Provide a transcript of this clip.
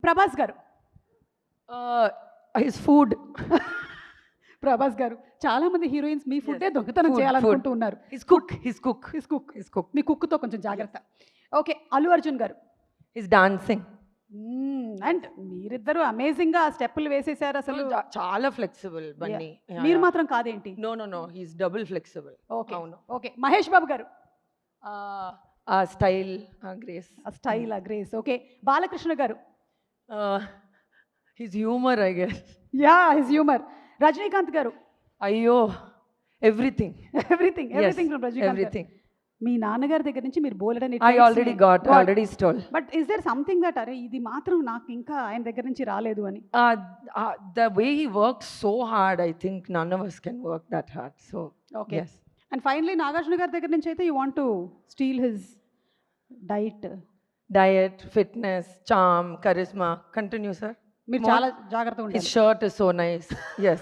ప్రభాస్ గారు. His food. Prabhas గారు, చాలా మంది హీరోయిన్స్ మీ ఫుడ్డే దొంగతనం Food, చేయాలనుకుంటూ ఉన్నారు. His cook. His cook. His cook. మీ కుక్తో కొంచెం జాగ్రత్త. ఓకే, అల్లు అర్జున్ గారు. His dancing. అండ్ మీరిద్దరు అమేజింగ్ గా స్టెప్పులు వేసేసారు అసలు. చాలా ఫ్లెక్సిబుల్ బన్నీ. మీరు మాత్రం కాదేంటి? No his double flexible. Okay అవును. ఓకే, మహేష్ బాబు గారు. ఆ స్టైల్, ఆ grace. Style, grace. Okay, Balakrishna గారు. His humour, I guess. Yeah, his humour. Rajinikanth గారు. అయ్యో, everything. Everything from Rajinikanth. Everything. మీ నాన్నగారి దగ్గర నుంచి మీరు బోలెడని I already stole. But is there something that అరే ఇది మాత్రం నాకు ఇంకా ఆయన దగ్గర నుంచి రాలేదు అని? The way he works so hard, I think none of us can work that hard. So Okay. yes. And finally Nagarjuna గారి దగ్గర నుంచి అయితే you want to steal his Diet, fitness, charm, charisma. Continue, sir. మీరు More? చాలా జాగ్రత్తగా His ఉంటారు. shirt is so nice. Yes.